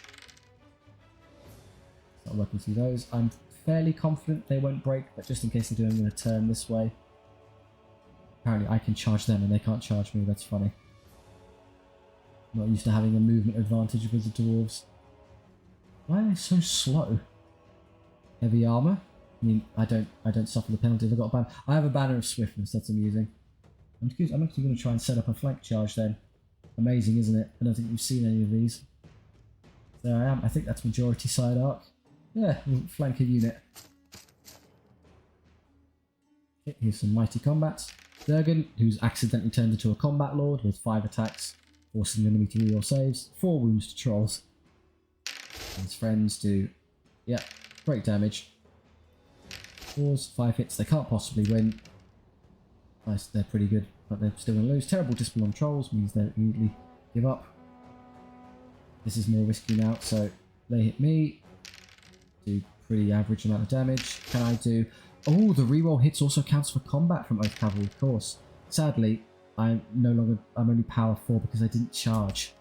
Start working through those. I'm fairly confident they won't break, but just in case they do, I'm going to turn this way. Apparently I can charge them and they can't charge me. That's funny. I'm not used to having a movement advantage with the dwarves. Why are they so slow? Heavy armor? I mean, I don't suffer the penalty if I got a banner. I have a banner of swiftness. That's amusing. I'm actually going to try and set up a flank charge then. Amazing, isn't it? I don't think we've seen any of these. There I am. I think that's majority side arc. Yeah, we'll flank a unit. Okay, here's some mighty combats. Durgan, who's accidentally turned into a combat lord with 5 attacks, forcing the enemy to reroll saves. 4 wounds to trolls. And his friends do, yeah, great damage. 4s, 5 hits. They can't possibly win. Nice, they're pretty good, but they're still going to lose. Terrible discipline on trolls means they immediately give up. This is more risky now, so they hit me. Do pretty average amount of damage. Can I do... Oh, the reroll hits also counts for combat from Oath Cavalry, of course. Sadly, I'm only power 4 because I didn't charge.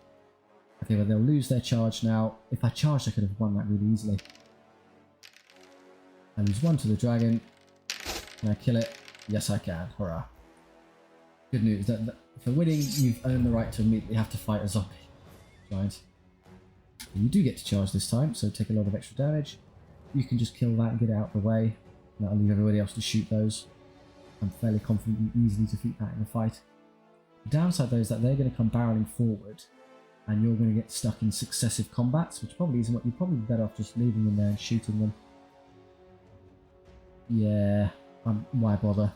Okay, well they'll lose their charge now. If I charged, I could have won that really easily. I lose 1 to the dragon. Can I kill it? Yes, I can. Hurrah. Good news. That for winning, you've earned the right to immediately have to fight a zombie giant. And you do get to charge this time, so take a lot of extra damage. You can just kill that and get it out of the way. That'll leave everybody else to shoot those. I'm fairly confident you easily defeat that in a fight. The downside though is that they're going to come barreling forward and you're going to get stuck in successive combats, which probably isn't what you're probably better off just leaving them there and shooting them. Yeah, why bother?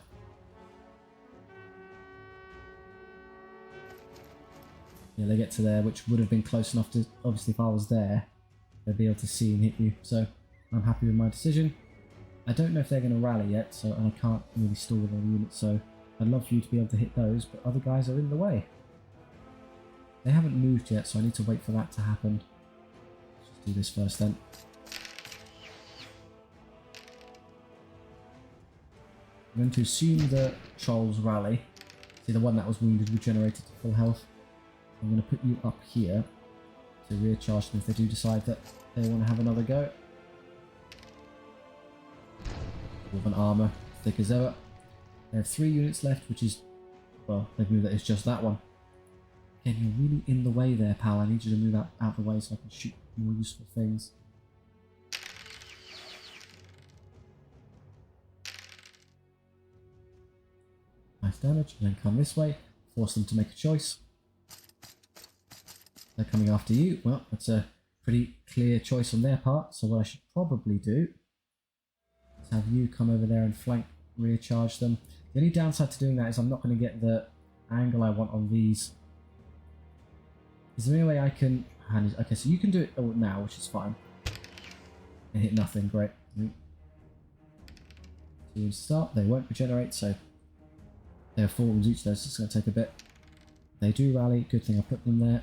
Yeah, they get to there, which would have been close enough to, obviously if I was there, they'd be able to see and hit you. So I'm happy with my decision. I don't know if they're going to rally yet, so and I can't really stall with any units, so I'd love for you to be able to hit those, but other guys are in the way. They haven't moved yet, so I need to wait for that to happen. Let's just do this first then. I'm going to assume the trolls rally. See, the one that was wounded regenerated to full health. I'm going to put you up here to recharge them if they do decide that they want to have another go. Dwarven armor, thick as ever. They have 3 units left, which is, well, they've moved that, it's just that one. Again, you're really in the way there, pal. I need you to move out of the way so I can shoot more useful things. Nice damage, and then come this way, force them to make a choice. They're coming after you. Well, that's a pretty clear choice on their part, so what I should probably do is have you come over there and flank recharge them. The only downside to doing that is I'm not going to get the angle I want on these. Is there any way I can... Okay, so you can do it now, which is fine. And hit nothing, great. To start, they won't regenerate, so they have 4 wounds each, so it's going to take a bit. They do rally, good thing I put them there.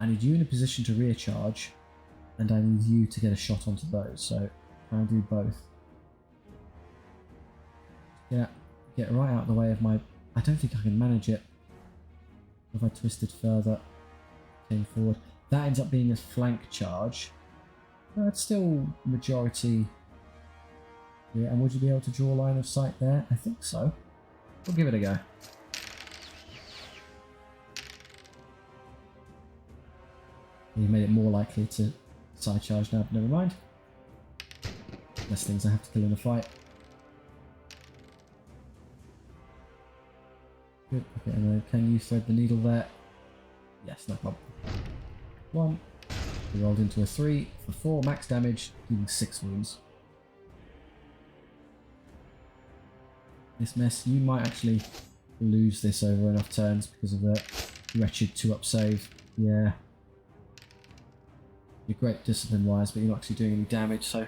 I need you in a position to recharge, and I need you to get a shot onto those, so can I do both? Yeah, get right out of the way of my... I don't think I can manage it. If I twisted further, came forward. That ends up being a flank charge. It's still majority. Yeah, and would you be able to draw a line of sight there? I think so. We'll give it a go. You made it more likely to side charge now, but never mind. Less things I have to kill in a fight. Good. Okay, and then can you thread the needle there? Yes, no problem. 1. We rolled into a 3 for 4 max damage, dealing 6 wounds. This mess, you might actually lose this over enough turns because of the wretched 2-up save. Yeah. You're great discipline-wise, but you're not actually doing any damage, so...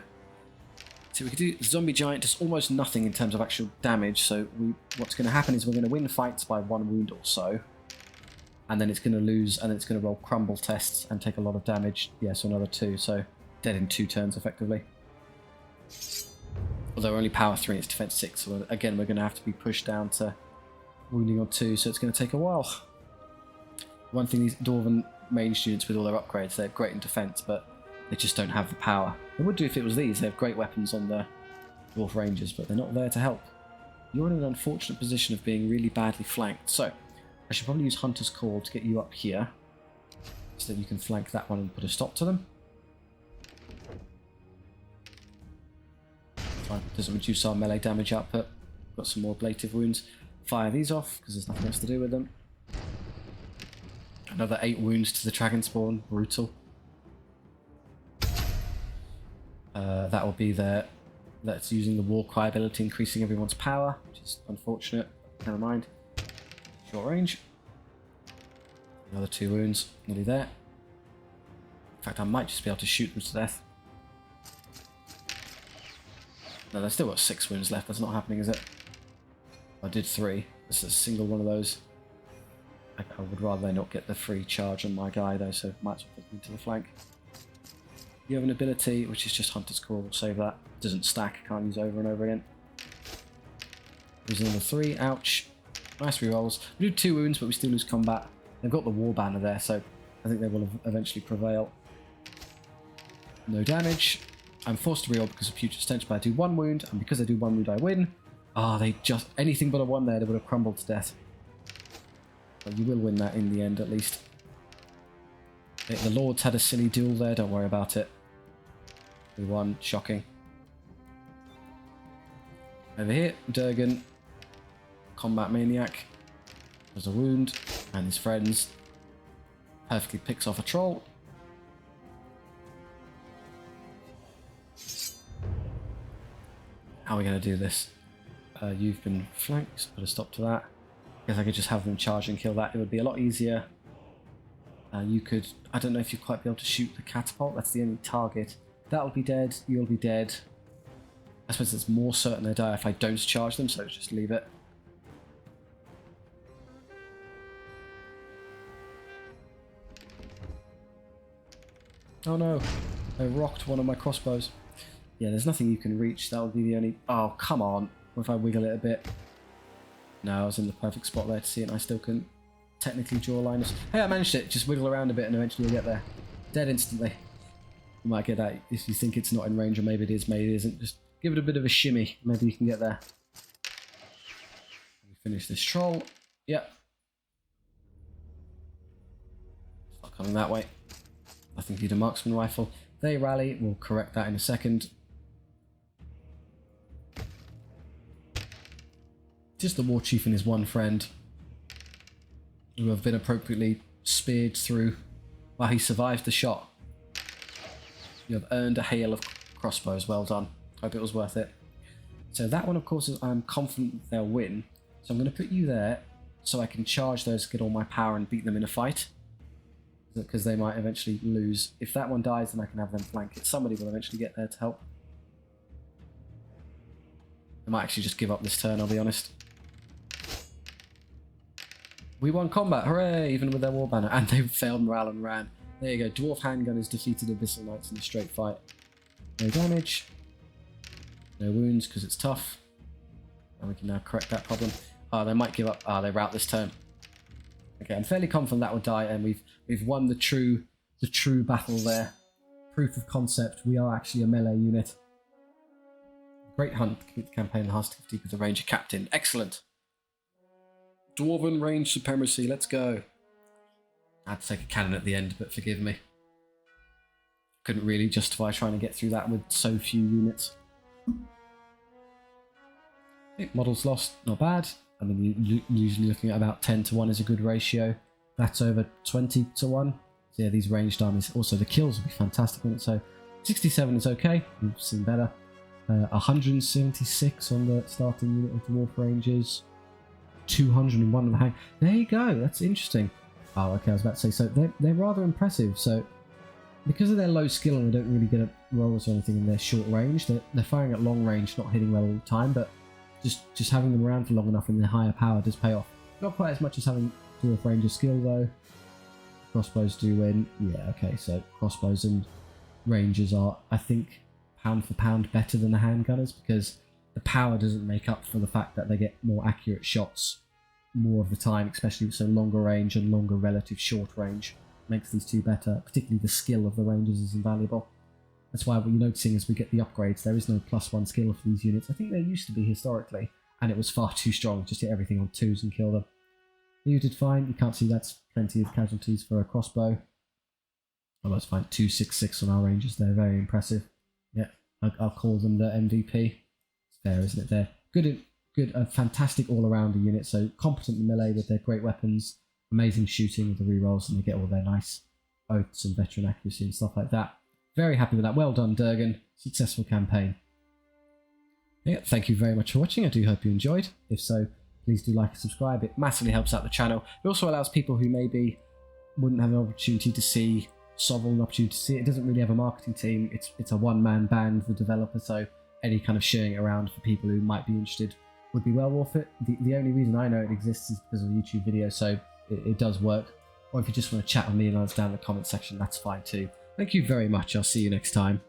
So we could do Zombie Giant does almost nothing in terms of actual damage, so what's going to happen is we're going to win fights by 1 wound or so, and then it's going to lose, and then it's going to roll crumble tests and take a lot of damage. Yeah, so another 2, so dead in 2 turns effectively. Although only power 3 and it's defense 6, so again we're going to have to be pushed down to wounding on 2, so it's going to take a while. One thing, these Dwarven mage units with all their upgrades, they're great in defense, but they just don't have the power. They would do if it was these. They have great weapons on the Dwarf Rangers, but they're not there to help. You're in an unfortunate position of being really badly flanked, so I should probably use Hunter's Call to get you up here, so that you can flank that one and put a stop to them. Fine, doesn't reduce our melee damage output. Got some more ablative wounds. Fire these off, because there's nothing else to do with them. Another 8 wounds to the dragon spawn. Brutal. That will be that's using the war cry ability, increasing everyone's power, which is unfortunate. Never mind. Short range. Another 2 wounds. Nearly there. In fact, I might just be able to shoot them to death. No, they've still got 6 wounds left. That's not happening, is it? I did 3. This is a single one of those. I would rather they not get the free charge on my guy though, so might as well put me to the flank. You have an ability, which is just Hunter's Call. We'll save that. Doesn't stack, can't use over and over again. There's another 3, ouch. Nice rerolls. We do 2 wounds, but we still lose combat. They've got the war banner there, so I think they will eventually prevail. No damage. I'm forced to reroll because of future stench, but I do 1 wound, and because I do 1 wound I win. Ah, they just... anything but a 1 there, they would have crumbled to death. But you will win that in the end, at least. The Lords had a silly duel there, don't worry about it. We won, shocking. Over here, Durgan, Combat Maniac, has a wound, and his friends. Perfectly picks off a troll. How are we going to do this? You've been flanked, so put a stop to that. I guess I could just have them charge and kill that. It would be a lot easier. You could... I don't know if you'd quite be able to shoot the catapult. That's the only target. That'll be dead. You'll be dead. I suppose it's more certain they die if I don't charge them, so just leave it. Oh no. I rocked one of my crossbows. Yeah, there's nothing you can reach. That would be the only... Oh, come on. What if I wiggle it a bit? No, I was in the perfect spot there to see it, and I still couldn't technically draw a line of... Hey, I managed it. Just wiggle around a bit and eventually you'll get there. Dead instantly. You might get that if you think it's not in range, or maybe it is, maybe it isn't. Just give it a bit of a shimmy. Maybe you can get there. We finish this troll. Yep. It's not coming that way. I think you need a marksman rifle. They rally. We'll correct that in a second. Just the war chief and his one friend, who have been appropriately speared through. Well, he survived the shot. You have earned a hail of crossbows. Well done. Hope it was worth it. So that one, of course, is I'm confident they'll win. So I'm going to put you there so I can charge those, get all my power and beat them in a fight. Because they might eventually lose. If that one dies, then I can have them flank it. Somebody will eventually get there to help. I might actually just give up this turn, I'll be honest. We won combat, hooray! Even with their war banner. And they failed morale and ran. There you go, Dwarf Handgun has defeated Abyssal Knights in a straight fight. No damage. No wounds, because it's tough. And we can now correct that problem. Oh, they might give up. Ah, they rout this turn. Okay, I'm fairly confident that will die, and we've won the true battle there. proof of concept. We are actually a melee unit. Great hunt to complete the campaign. The hardest difficulty with the ranger captain. Excellent. Dwarven range supremacy. Let's go. I had to take a cannon at the end, but forgive me. Couldn't really justify trying to get through that with so few units. Okay, models lost, not bad. I mean, usually looking at about 10 to 1 is a good ratio. That's over 20 to 1. So yeah, these ranged armies. Also, the kills will be fantastic on it. So 67 is okay. We've seen better. 176 on the starting unit of dwarf rangers. 201 on the hang. There you go. That's interesting. Oh, okay. I was about to say. So they're rather impressive. So because of their low skill and they don't really get a rolls or anything in their short range, they're firing at long range, not hitting well all the time. But just having them around for long enough in their higher power does pay off. Not quite as much as having dwarf ranger skill though. Crossbows do win. Yeah. Okay. So crossbows and rangers are, I think, pound for pound better than the handgunners because the power doesn't make up for the fact that they get more accurate shots more of the time, especially so longer range and longer relative short range makes these two better. Particularly the skill of the rangers is invaluable. That's why what you're noticing as we get the upgrades, there is no +1 skill for these units. I think there used to be historically, and it was far too strong. Just hit everything on 2s and kill them. You did fine. You can't see that's plenty of casualties for a crossbow. Oh, that's fine. 266 on our rangers there. Very impressive. Yeah, I'll call them the MVP. It's fair, isn't it? They're good, fantastic all-arounder unit. So competent in melee with their great weapons, amazing shooting with the rerolls, and they get all their nice oaths and veteran accuracy and stuff like that. Very happy with that. Well done, Durgan. Successful campaign. Yeah, thank you very much for watching. I do hope you enjoyed. If so, please do like and subscribe. It massively helps out the channel. It also allows people who maybe wouldn't have an opportunity to see SOVL, an opportunity to see it. It doesn't really have a marketing team. It's a one-man band, the developer, so any kind of sharing it around for people who might be interested would be well worth it. The only reason I know it exists is because of a YouTube video, so it does work. Or if you just want to chat with me and others down in the comment section, that's fine too. Thank you very much. I'll see you next time.